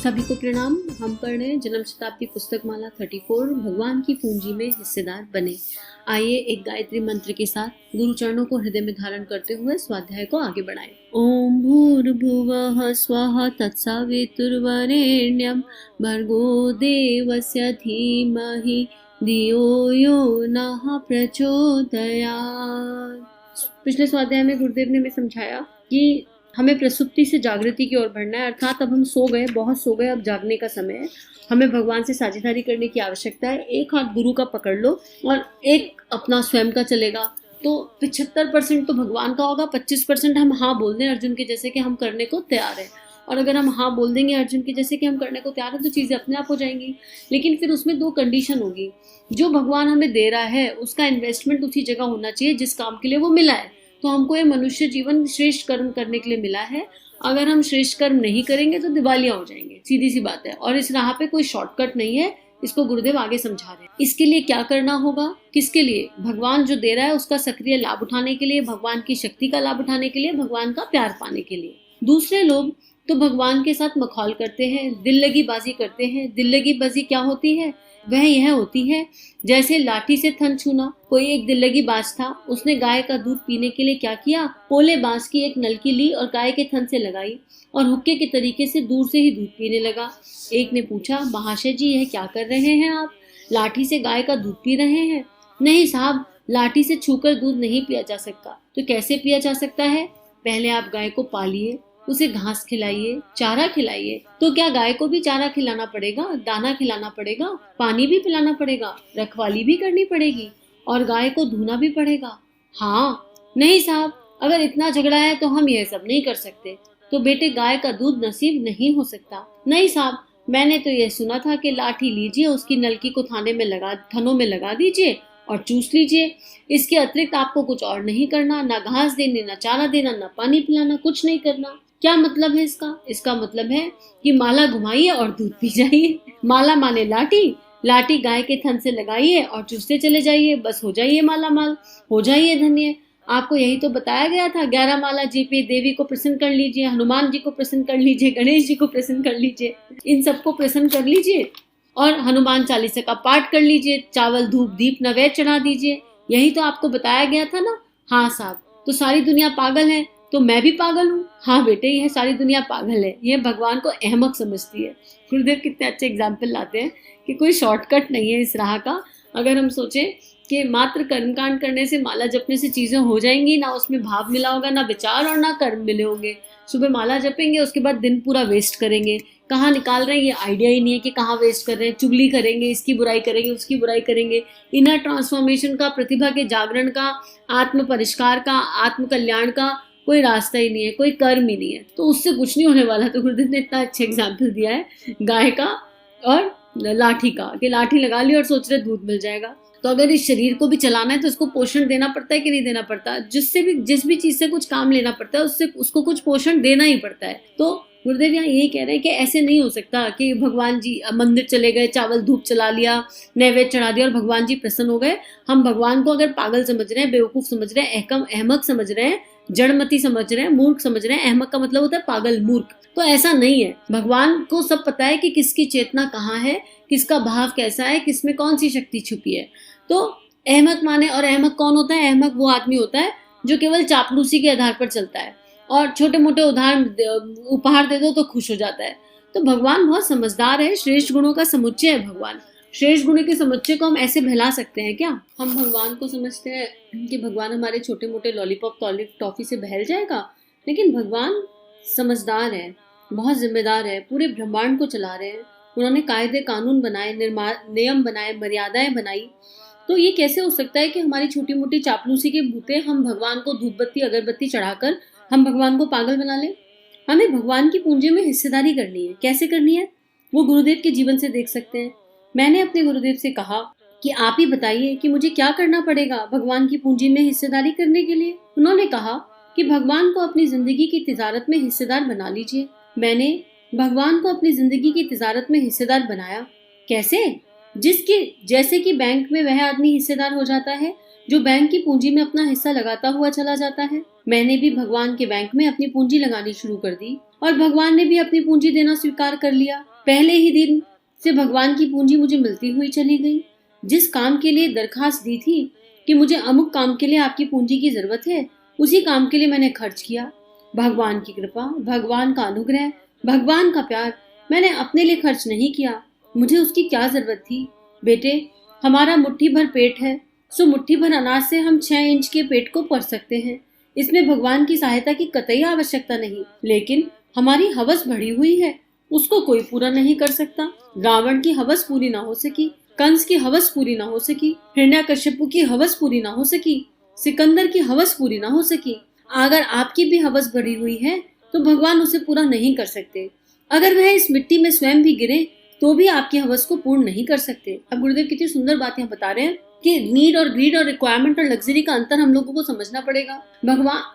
सभी को प्रणाम। हम पढ़ रहे हैं जन्म शताब्दी पुस्तक माला 34 भगवान की पूंजी में हिस्सेदार बने। आइए एक गायत्री मंत्र के साथ गुरु चरणों को हृदय में धारण करते हुए स्वाध्याय को आगे बढ़ाएं। ओम भूर्भुवः स्वः तत्सवितुर्वरेण्यं भर्गो देवस्य धीमहि धियो यो नः प्रचोदयात्। पिछले स्वाध्याय में गुरुदेव ने हमें समझाया कि हमें प्रसुप्ति से जागृति की ओर बढ़ना है, अर्थात अब हम सो गए, बहुत सो गए, अब जागने का समय है। हमें भगवान से साझेदारी करने की आवश्यकता है। एक हाथ गुरु का पकड़ लो और एक अपना स्वयं का चलेगा, तो 75% तो भगवान का होगा, 25% हम हाँ बोल दें अर्जुन के जैसे कि हम करने को तैयार हैं। और अगर हम हाँ बोल देंगे अर्जुन के जैसे कि हम करने को तैयार हैं तो चीज़ें अपने आप हो जाएंगी। लेकिन फिर उसमें 2 कंडीशन होगी। जो भगवान हमें दे रहा है उसका इन्वेस्टमेंट उसी जगह होना चाहिए जिस काम के लिए वो मिला है। तो हमको ये मनुष्य जीवन श्रेष्ठ कर्म करने के लिए मिला है। अगर हम श्रेष्ठ कर्म नहीं करेंगे तो दिवालिया हो जाएंगे, सीधी सी बात है। और इस राह पे कोई शॉर्टकट नहीं है, इसको गुरुदेव आगे समझा रहे हैं। इसके लिए क्या करना होगा, किसके लिए? भगवान जो दे रहा है उसका सक्रिय लाभ उठाने के लिए, भगवान की शक्ति का लाभ उठाने के लिए, भगवान का प्यार पाने के लिए। दूसरे लोग तो भगवान के साथ मखौल करते हैं, दिल लगी बाजी करते हैं। दिल लगी बाजी क्या होती है? वह यह होती है जैसे लाठी से थन छूना। कोई एक दिल लगी बाज था, उसने गाय का दूध पीने के लिए क्या किया, पोले बांस की एक नलकी ली और गाय के थन से लगाई और हुक्के के तरीके से दूर से ही दूध पीने लगा। एक ने पूछा, महाशय जी यह क्या कर रहे हैं आप? लाठी से गाय का दूध पी रहे हैं? नहीं साहब, लाठी से छूकर दूध नहीं पिया जा सकता। तो कैसे पिया जा सकता है? पहले आप गाय को पालिए, उसे घास खिलाइए, चारा खिलाइए। तो क्या गाय को भी चारा खिलाना पड़ेगा, दाना खिलाना पड़ेगा, पानी भी पिलाना पड़ेगा, रखवाली भी करनी पड़ेगी और गाय को धोना भी पड़ेगा? हाँ। नहीं साहब, अगर इतना झगड़ा है तो हम यह सब नहीं कर सकते। तो बेटे गाय का दूध नसीब नहीं हो सकता। नहीं साहब, मैंने तो यह सुना था कि लाठी लीजिए, उसकी नलकी को थनों में लगा दीजिए और चूस लीजिए। इसके अतिरिक्त आपको कुछ और नहीं करना, ना घास देनी, ना चारा देना, ना पानी पिलाना, कुछ नहीं करना। क्या मतलब है इसका? इसका मतलब है कि माला घुमाइए और दूध पी जाइए। माला माने लाठी, लाठी गाय के थन से लगाइए और चूसते चले जाइए, बस हो जाइए माला माल, हो जाइए धन्य। आपको यही तो बताया गया था, 11 माला जीपे, देवी को प्रसन्न कर लीजिए, हनुमान जी को प्रसन्न कर लीजिए, गणेश जी को प्रसन्न कर लीजिए, इन सबको प्रसन्न कर लीजिए और हनुमान चालीसा का पाठ कर लीजिए, चावल धूप दीप नैवेद्य चढ़ा दीजिए। यही तो आपको बताया गया था ना? हाँ साहब, तो सारी दुनिया पागल है तो मैं भी पागल हूँ? हाँ बेटे, यह सारी दुनिया पागल है, यह भगवान को अहमक समझती है। गुरुदेव कितने अच्छे एग्जाम्पल लाते हैं कि कोई शॉर्टकट नहीं है इस राह का। अगर हम सोचें कि मात्र कर्मकांड करने से, माला जपने से चीजें हो जाएंगी, ना उसमें भाव मिला होगा, ना विचार और ना कर्म मिले होंगे। सुबह माला जपेंगे, उसके बाद दिन पूरा वेस्ट करेंगे। कहाँ निकाल रहे हैं ये आइडिया ही नहीं है कि कहाँ वेस्ट कर रहे हैं। चुगली करेंगे, इसकी बुराई करेंगे, उसकी बुराई करेंगे। इनर ट्रांसफॉर्मेशन का, प्रतिभा के जागरण का, आत्म परिष्कार का, आत्म कल्याण का कोई रास्ता ही नहीं है, कोई कर्म ही नहीं है, तो उससे कुछ नहीं होने वाला। तो गुरुदेव ने इतना अच्छा एग्जाम्पल दिया है गाय का और लाठी का, कि लाठी लगा ली और सोच रहे दूध मिल जाएगा। तो अगर इस शरीर को भी चलाना है तो उसको पोषण देना पड़ता है कि नहीं देना पड़ता? जिस भी चीज से कुछ काम लेना पड़ता है उससे उसको कुछ पोषण देना ही पड़ता है। तो गुरुदेव यहाँ यही कह रहे हैं कि ऐसे नहीं हो सकता कि भगवान जी मंदिर चले गए, चावल धूप चला लिया, नैवेद्य चढ़ा दिया और भगवान जी प्रसन्न हो गए। हम भगवान को अगर पागल समझ रहे हैं, बेवकूफ समझ रहे हैं, अहमक समझ रहे हैं, जड़मती समझ रहे हैं, मूर्ख समझ रहे हैं। अहमक का मतलब होता है पागल, मूर्ख। तो ऐसा नहीं है। भगवान को सब पता है कि किसकी चेतना कहाँ है, किसका भाव कैसा है, किसमें कौन सी शक्ति छुपी है। तो अहमक माने, और अहमक कौन होता है? अहमक वो आदमी होता है जो केवल चापलूसी के आधार पर चलता है और छोटे मोटे उपहार दे दो तो खुश हो जाता है। तो भगवान बहुत समझदार है, श्रेष्ठ गुणों का समुच्चय है भगवान। श्रेष्ठ गुणों के समुच्चय को हम ऐसे बहला सकते हैं क्या? हम भगवान को समझते हैं कि भगवान हमारे छोटे मोटे लॉलीपॉप टॉफी से बहल जाएगा, लेकिन भगवान समझदार है, बहुत जिम्मेदार है, पूरे ब्रह्मांड को चला रहे हैं। उन्होंने कायदे कानून बनाए, नियम बनाए, मर्यादाएं बनाई। तो ये कैसे हो सकता है कि हमारी छोटी मोटी चापलूसी के बूते हम भगवान को धूप बत्ती अगरबत्ती चढ़ाकर हम भगवान को पागल बना लें? हमें भगवान की पूंजी में हिस्सेदारी करनी है। कैसे करनी है वो गुरुदेव के जीवन से देख सकते हैं। मैंने अपने गुरुदेव से कहा कि आप ही बताइए कि मुझे क्या करना पड़ेगा भगवान की पूंजी में हिस्सेदारी करने के लिए। उन्होंने कहा कि भगवान को अपनी जिंदगी की तिजारत में हिस्सेदार बना लीजिए। मैंने भगवान को अपनी जिंदगी की तिजारत में हिस्सेदार बनाया। कैसे? जैसे कि बैंक में वह आदमी हिस्सेदार हो जाता है जो बैंक की पूंजी में अपना हिस्सा लगाता हुआ चला जाता है। मैंने भी भगवान के बैंक में अपनी पूंजी लगानी शुरू कर दी और भगवान ने भी अपनी पूंजी देना स्वीकार कर लिया। पहले ही दिन से भगवान की पूंजी मुझे मिलती हुई चली गई। जिस काम के लिए दरखास्त दी थी कि मुझे अमुक काम के लिए आपकी पूंजी की जरूरत है, उसी काम के लिए मैंने खर्च किया। भगवान की कृपा, भगवान का अनुग्रह, भगवान का प्यार, मैंने अपने लिए खर्च नहीं किया। मुझे उसकी क्या जरूरत थी? बेटे, हमारा मुट्ठी भर पेट है, सो मुट्ठी भर अनाज से हम 6 इंच के पेट को भर सकते हैं। इसमें भगवान की सहायता की कतई आवश्यकता नहीं। लेकिन हमारी हवस बढ़ी हुई है, उसको कोई पूरा नहीं कर सकता। रावण की हवस पूरी ना हो सकी, कंस की हवस पूरी ना हो सकी, हिरण्यकश्यपु की हवस पूरी ना हो सकी, सिकंदर की हवस पूरी ना हो सकी। अगर आपकी भी हवस भरी हुई है तो भगवान उसे पूरा नहीं कर सकते। अगर वह इस मिट्टी में स्वयं भी गिरे तो भी आपकी हवस को पूर्ण नहीं कर सकते। अब गुरुदेव कितनी सुंदर बात यहाँ बता रहे हैं कि नीड और ग्रीड और रिक्वायरमेंट और लग्जरी का अंतर हम लोगों को समझना पड़ेगा।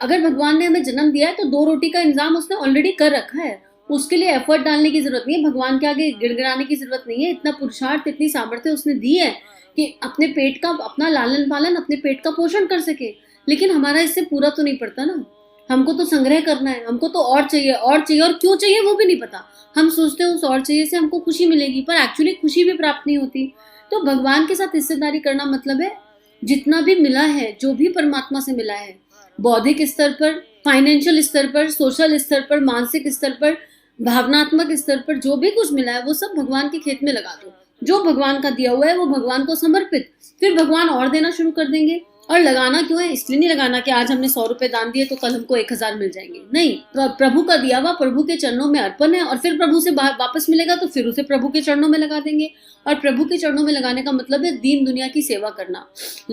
अगर भगवान ने हमें जन्म दिया है तो 2 रोटी का इंतजाम उसने ऑलरेडी कर रखा है, उसके लिए एफर्ट डालने की जरूरत नहीं है, भगवान के आगे गिड़गिड़ाने की जरूरत नहीं है। इतना पुरुषार्थ, इतनी सामर्थ्य उसने दी है कि अपने पेट का, अपना लालन पालन, अपने पेट का पोषण कर सके। लेकिन हमारा इससे पूरा तो नहीं पड़ता ना। हमको तो संग्रह करना है, हमको तो और चाहिए और क्यों चाहिए वो भी नहीं पता। हम सोचते हैं उस और चाहिए से हमको खुशी मिलेगी, पर एक्चुअली खुशी भी प्राप्त नहीं होती। तो भगवान के साथ हिस्सेदारी करना मतलब है जितना भी मिला है, जो भी परमात्मा से मिला है, बौद्धिक स्तर पर, फाइनेंशियल स्तर पर, सोशल स्तर पर, मानसिक स्तर पर, भावनात्मक स्तर पर जो भी कुछ मिला है वो सब भगवान के खेत में लगा दो। जो भगवान का दिया हुआ है वो भगवान को समर्पित, फिर भगवान और देना शुरू कर देंगे। और लगाना क्यों है? इसलिए नहीं लगाना कि आज हमने 100 रुपए दान दिए तो कल हमको 1000 मिल जाएंगे। नहीं, प्रभु का दिया हुआ प्रभु के चरणों में अर्पण है, और फिर प्रभु से वापस मिलेगा तो फिर उसे प्रभु के चरणों में लगा देंगे। और प्रभु के चरणों में लगाने का मतलब है दीन दुनिया की सेवा करना।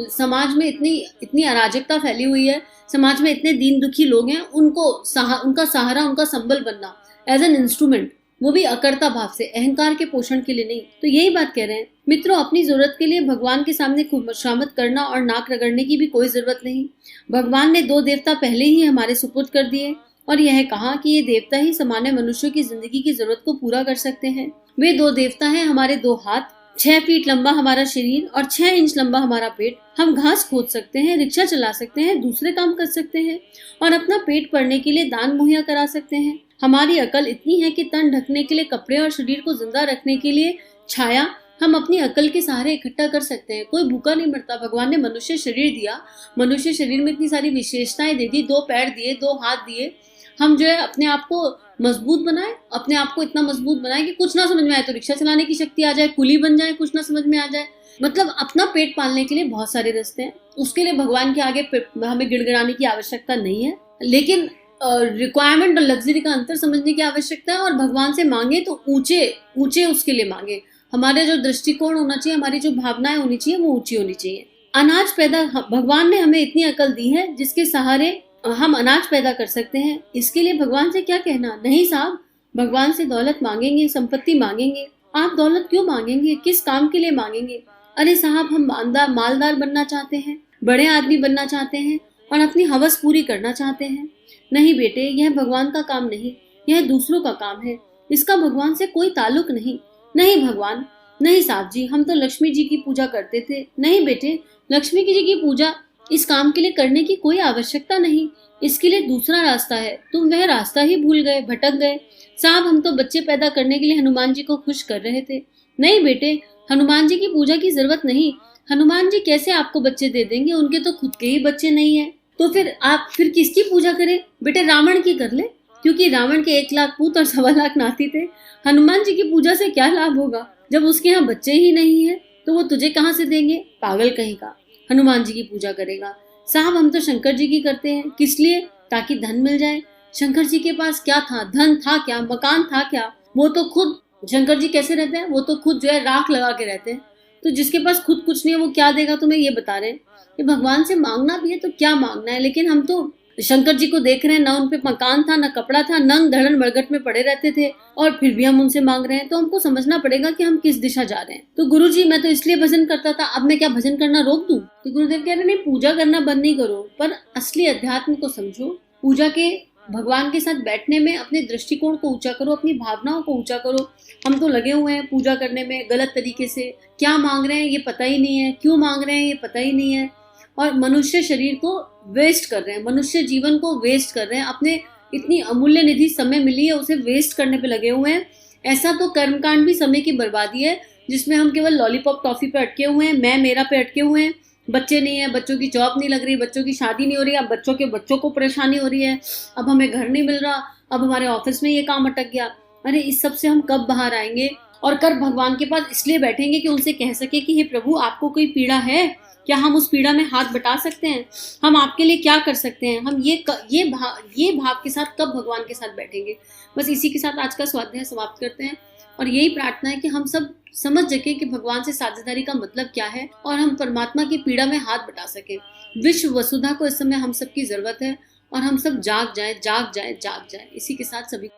समाज में इतनी अराजकता फैली हुई है, समाज में इतने दीन दुखी लोग हैं, उनका सहारा, उनका संबल बनना एज एन इंस्ट्रूमेंट, वो भी अकर्ता भाव से, अहंकार के पोषण के लिए नहीं। तो यही बात कह रहे हैं मित्रों, अपनी जरूरत के लिए भगवान के सामने खुशामद करना और नाक रगड़ने की भी कोई जरूरत नहीं। भगवान ने 2 देवता पहले ही हमारे सुपुर्द कर दिए और यह कहा कि ये देवता ही सामान्य मनुष्यों की जिंदगी की जरूरत को पूरा कर सकते हैं। वे 2 देवता हैं हमारे 2 हाथ, 6 फीट लंबा हमारा शरीर और 6 इंच लंबा हमारा पेट। हम घास खोद सकते हैं, रिक्शा चला सकते हैं, दूसरे काम कर सकते हैं और अपना पेट भरने के लिए दान मुहैया करा सकते हैं। हमारी अकल इतनी है कि तन ढकने के लिए कपड़े और शरीर को जिंदा रखने के लिए छाया हम अपनी अकल के सहारे इकट्ठा कर सकते हैं। कोई भूखा नहीं मरता। भगवान ने मनुष्य शरीर दिया, मनुष्य शरीर में इतनी सारी विशेषताएं दे दी, 2 पैर दिए, 2 हाथ दिए। हम जो है अपने आप को मजबूत बनाए, अपने आप को इतना मजबूत बनाए कि कुछ ना समझ में आए तो रिक्शा चलाने की शक्ति आ जाए, कुली बन जाए, कुछ ना समझ में आ जाए। मतलब अपना पेट पालने के लिए बहुत सारे रास्ते हैं। उसके लिए भगवान के आगे हमें गिड़गिड़ाने की आवश्यकता नहीं है, लेकिन रिक्वायरमेंट और लग्जरी का अंतर समझने की आवश्यकता है। और भगवान से मांगे तो ऊंचे उसके लिए मांगे। हमारे जो दृष्टिकोण होना चाहिए, हमारी जो भावनाएं होनी चाहिए वो ऊंची होनी चाहिए। अनाज पैदा, भगवान ने हमें इतनी अकल दी है जिसके सहारे हम अनाज पैदा कर सकते हैं। इसके लिए भगवान से क्या कहना? नहीं साहब, भगवान से दौलत मांगेंगे, संपत्ति मांगेंगे। आप दौलत क्यों मांगेंगे? किस काम के लिए मांगेंगे? अरे साहब, हम मालदार बनना चाहते हैं, बड़े आदमी बनना चाहते हैं और अपनी हवस पूरी करना चाहते हैं। नहीं बेटे, यह भगवान का काम नहीं, यह दूसरों का काम है। इसका भगवान से कोई ताल्लुक नहीं। नहीं भगवान, नहीं साहब जी, हम तो लक्ष्मी जी की पूजा करते थे। नहीं बेटे, लक्ष्मी जी की पूजा इस काम के लिए करने की कोई आवश्यकता नहीं। इसके लिए दूसरा रास्ता है। तुम वह रास्ता ही भूल गए, भटक गए। साहब, हम तो बच्चे पैदा करने के लिए हनुमान जी को खुश कर रहे थे। नहीं बेटे, हनुमान जी की पूजा की जरूरत नहीं। हनुमान जी कैसे आपको बच्चे दे देंगे? उनके तो खुद के ही बच्चे नहीं है। तो फिर किसकी पूजा करें? बेटे, रावण की कर ले, क्योंकि रावण के 1 लाख पूत और 1.25 लाख नाती थे। हनुमान जी की पूजा से क्या लाभ होगा जब उसके यहाँ बच्चे ही नहीं है? तो वो तुझे कहाँ से देंगे? पागल कहीं का, हनुमान जी की पूजा करेगा। साहब, हम तो शंकर जी की करते हैं। किस लिए? ताकि धन मिल जाए। शंकर जी के पास क्या था? धन था क्या? मकान था क्या? वो तो खुद, शंकर जी कैसे रहते हैं? वो तो खुद जो है राख लगा के रहते हैं। तो जिसके पास खुद कुछ नहीं है वो क्या देगा तुम्हें? ये बता रहे हैं कि भगवान से मांगना भी है तो क्या मांगना है। लेकिन हम तो शंकर जी को देख रहे हैं, ना उन पे मकान था, ना कपड़ा था, नंग धड़न मरगट में पड़े रहते थे, और फिर भी हम उनसे मांग रहे हैं। तो हमको समझना पड़ेगा कि हम किस दिशा जा रहे हैं। तो गुरुजी, मैं तो इसलिए भजन करता था, अब मैं क्या भजन करना रोक दूं? तो गुरुदेव कह रहे नहीं, पूजा करना बंद नहीं करो, पर असली अध्यात्म को समझो। पूजा के, भगवान के साथ बैठने में अपने दृष्टिकोण को ऊंचा करो, अपनी भावनाओं को ऊंचा करो। हम तो लगे हुए हैं पूजा करने में गलत तरीके से, क्या मांग रहे हैं ये पता ही नहीं है, क्यों मांग रहे हैं ये पता ही नहीं है, और मनुष्य शरीर को वेस्ट कर रहे हैं, मनुष्य जीवन को वेस्ट कर रहे हैं। अपने इतनी अमूल्य निधि समय मिली है उसे वेस्ट करने पे लगे हुए हैं। ऐसा तो कर्मकांड भी समय की बर्बादी है, जिसमें हम केवल लॉलीपॉप टॉफी पे अटके हुए हैं, मैं मेरा पे अटके हुए हैं। बच्चे नहीं है, बच्चों की जॉब नहीं लग रही, बच्चों की शादी नहीं हो रही, अब बच्चों के बच्चों को परेशानी हो रही है, अब हमें घर नहीं मिल रहा, अब हमारे ऑफिस में ये काम अटक गया। अरे इस सब से हम कब बाहर आएंगे और कर भगवान के पास इसलिए बैठेंगे कि उनसे कह सके कि हे प्रभु, आपको कोई पीड़ा है क्या? हम उस पीड़ा में हाथ बटा सकते हैं? हम आपके लिए क्या कर सकते हैं? हम ये भाव के साथ कब भगवान के साथ बैठेंगे? बस इसी के साथ आज का स्वाध्याय समाप्त करते हैं और यही प्रार्थना है कि हम सब समझ सके कि भगवान से साझेदारी का मतलब क्या है और हम परमात्मा की पीड़ा में हाथ बटा सके। विश्व वसुधा को इस समय हम सबकी जरूरत है और हम सब जाग जाएं, जाग जाएं, जाग जाएं। इसी के साथ सभी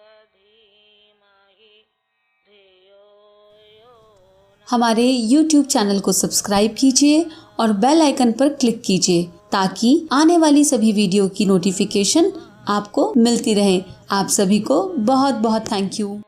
हमारे YouTube चैनल को सब्सक्राइब कीजिए और बेल आइकन पर क्लिक कीजिए ताकि आने वाली सभी वीडियो की नोटिफिकेशन आपको मिलती रहे। आप सभी को बहुत बहुत थैंक यू।